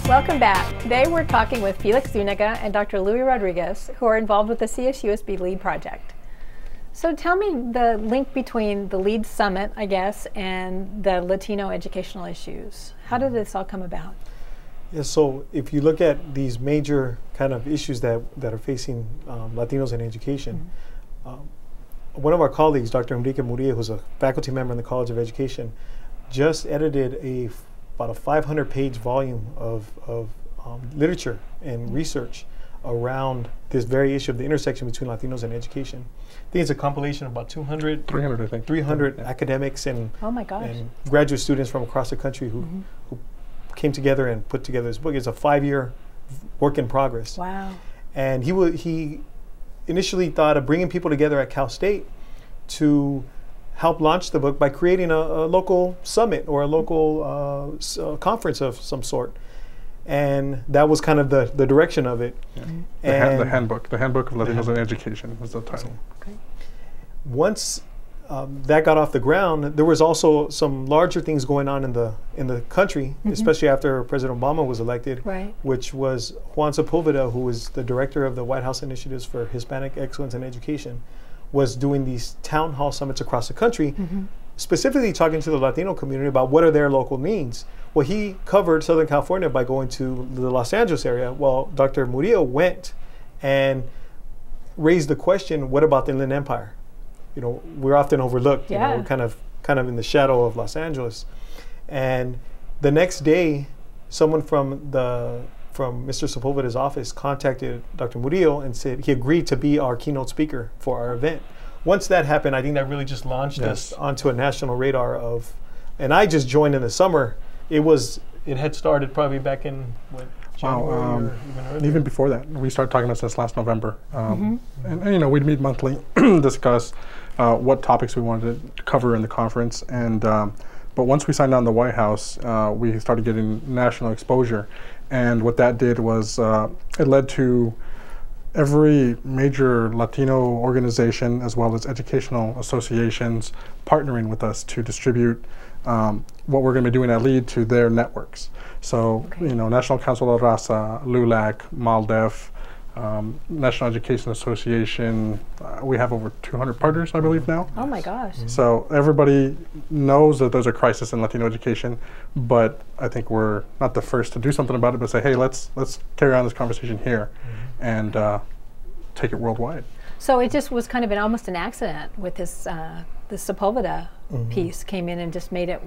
Welcome back. Today we're talking with Felix Zuniga and Dr. Louie Rodriguez, who are involved with the CSUSB LEAD project. So tell me the link between the LEAD Summit, I guess, and the Latino educational issues. How did this all come about? Yeah, so if you look at these major kind of issues that are facing Latinos in education, one of our colleagues, Dr. Enrique Murillo, who's a faculty member in the College of Education, just edited about a 500-page volume of literature and research around this very issue of the intersection between Latinos and education. I think it's a compilation of about 300, I think. 300 academics and, and graduate students from across the country who came together and put together this book. It's a 5-year work in progress. Wow. And he initially thought of bringing people together at Cal State to help launch the book by creating a local summit or a local conference of some sort. And that was kind of the direction of it. Yeah. And the handbook of Latinos in Education was the title. Okay. Once that got off the ground, there was also some larger things going on in the country, especially after President Obama was elected, which was Juan Sepulveda, who was the director of the White House Initiatives for Hispanic Excellence in Education, was doing these town hall summits across the country, specifically talking to the Latino community about what are their local needs. Well, he covered Southern California by going to the Los Angeles area. Well, Dr. Murillo went and raised the question, what about the Inland Empire? You know, we're often overlooked. You know, we're kind of in the shadow of Los Angeles. And the next day, someone from Mr. Sepulveda's office contacted Dr. Murillo and said he agreed to be our keynote speaker for our event. Once that happened, I think that really just launched us onto a national radar of, and I just joined in the summer. It had started probably back in January or even earlier. Even before that, we started talking about this last November, and you know, we'd meet monthly, discuss what topics we wanted to cover in the conference, and but once we signed on the White House, we started getting national exposure, and what that did was it led to every major Latino organization as well as educational associations partnering with us to distribute what we're going to be doing at LEAD to their networks. So, you know, National Council of Raza, LULAC, MALDEF, National Education Association, we have over 200 partners, I believe, now. Oh my gosh. So everybody knows that there's a crisis in Latino education, but I think we're not the first to do something about it, but say, hey, let's carry on this conversation here and take it worldwide. So it just was kind of almost an accident with this, the Sepulveda piece came in and just made it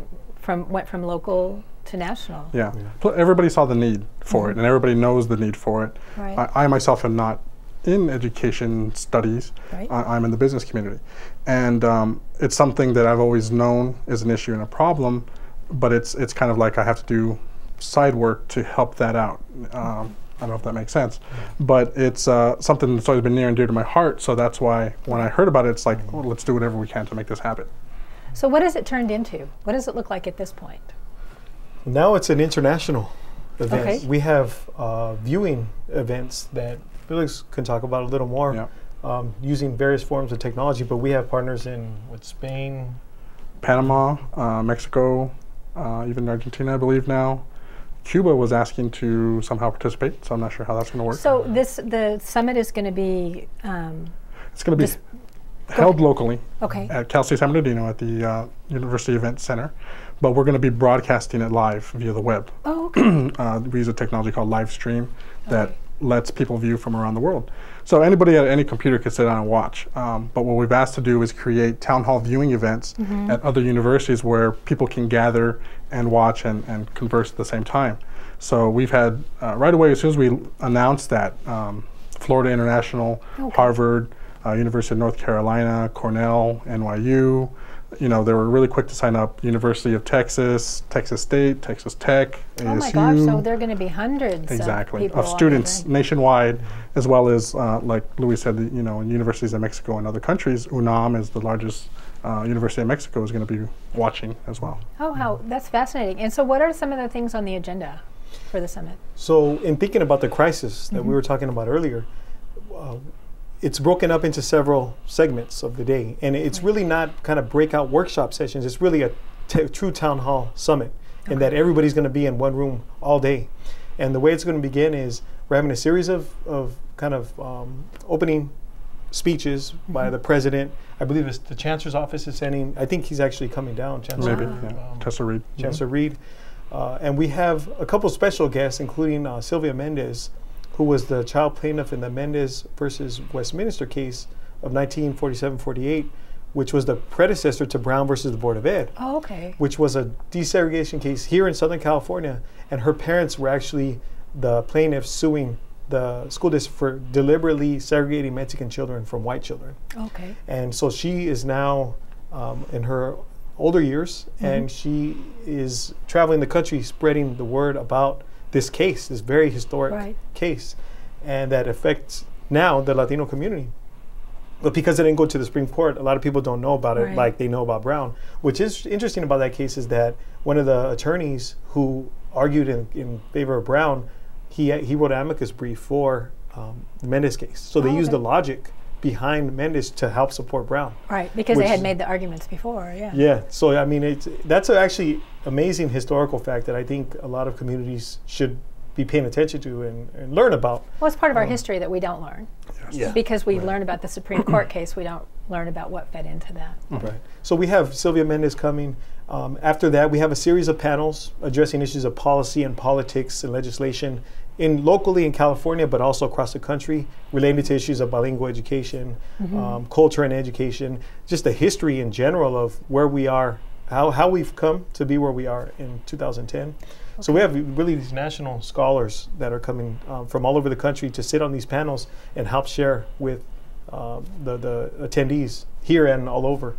went from local to national. Yeah. Everybody saw the need for it, and everybody knows the need for it. I myself am not in education studies. I'm in the business community. And it's something that I've always known is an issue and a problem, but it's kind of like I have to do side work to help that out. I don't know if that makes sense, but it's something that's always been near and dear to my heart, so that's why when I heard about it, it's like, well, let's do whatever we can to make this happen. So what has it turned into? What does it look like at this point? Now it's an international event. We have viewing events that Felix can talk about a little more, using various forms of technology, but we have partners in Spain, Panama, Mexico, even Argentina, I believe now. Cuba was asking to somehow participate, so I'm not sure how that's going to work. So the summit is going to be it's going to be held locally at Cal State San Bernardino at the University Event Center, but we're going to be broadcasting it live via the web. We use a technology called live stream that lets people view from around the world. So anybody at any computer could sit down and watch. But what we've asked to do is create town hall viewing events at other universities where people can gather and watch and converse at the same time. So we've had, right away, as soon as we announced that, Florida International, Harvard, University of North Carolina, Cornell, NYU, you know, they were really quick to sign up. University of Texas, Texas State, Texas Tech, ASU. Oh my gosh, so there are going to be hundreds of students nationwide, as well as, like Louie said, you know, in universities in Mexico and other countries, UNAM is the largest University of Mexico is going to be watching as well. Oh, that's fascinating. And so what are some of the things on the agenda for the summit? So in thinking about the crisis that we were talking about earlier, it's broken up into several segments of the day, and it's really not kind of breakout workshop sessions. It's really a true town hall summit, in that everybody's going to be in one room all day. And the way it's going to begin is we're having a series of kind of opening speeches by the president. I believe it's the chancellor's office is sending, I think he's actually coming down, Chancellor. Maybe, Chancellor Reed. Chancellor Reed. And we have a couple special guests, including Sylvia Mendez, who was the child plaintiff in the Mendez versus Westminster case of 1947-48, which was the predecessor to Brown versus the Board of Ed. Oh, okay. Which was a desegregation case here in Southern California, and her parents were actually the plaintiffs suing the school district for deliberately segregating Mexican children from white children. Okay. And so she is now in her older years, and she is traveling the country spreading the word about this case, this very historic case, and that affects now the Latino community. But because it didn't go to the Supreme Court, a lot of people don't know about it like they know about Brown. Which is interesting about that case is that one of the attorneys who argued in favor of Brown, he wrote an amicus brief for the Mendez case. So they used the logic behind Mendez to help support Brown. Right, because they had made the arguments before, Yeah, so I mean, that's actually amazing historical fact that I think a lot of communities should be paying attention to and learn about. Well, it's part of our history that we don't learn. Because we learn about the Supreme Court case, we don't learn about what fed into that. Right. So we have Sylvia Mendez coming. After that, we have a series of panels addressing issues of policy and politics and legislation locally in California, but also across the country, related to issues of bilingual education, culture and education, just the history in general of where we are, how we've come to be where we are in 2010. So we have really these national scholars that are coming from all over the country to sit on these panels and help share with the attendees here and all over,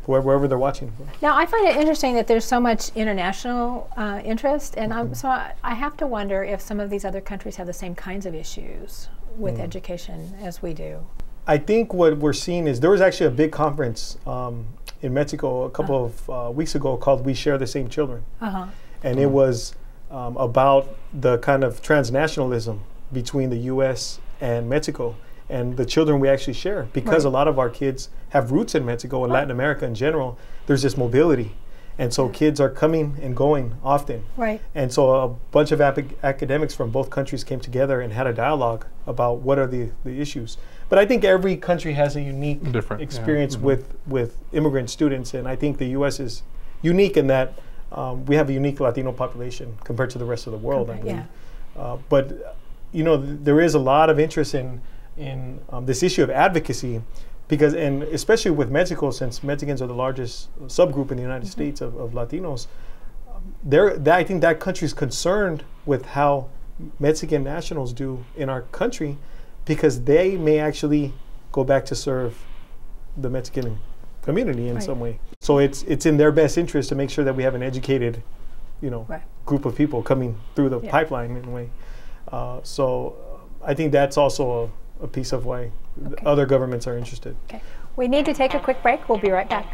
wherever they're watching. Now, I find it interesting that there's so much international interest, and so I have to wonder if some of these other countries have the same kinds of issues with education as we do. I think what we're seeing is there was actually a big conference in Mexico a couple of weeks ago called We Share the Same Children. And it was about the kind of transnationalism between the U.S. and Mexico and the children we actually share. Because a lot of our kids have roots in Mexico and Latin America in general, there's this mobility. And so kids are coming and going often. And so a bunch of academics from both countries came together and had a dialogue about what are the issues. But I think every country has a unique experience with immigrant students. And I think the U.S. is unique in that we have a unique Latino population compared to the rest of the world, I believe. But you know, there is a lot of interest in this issue of advocacy, because, and especially with Mexico, since Mexicans are the largest subgroup in the United States of Latinos, I think that country is concerned with how Mexican nationals do in our country, because they may actually go back to serve the Mexican community in some way. So it's in their best interest to make sure that we have an educated, group of people coming through the pipeline in a way. So I think that's also a piece of why other governments are interested. Okay. We need to take a quick break. We'll be right back.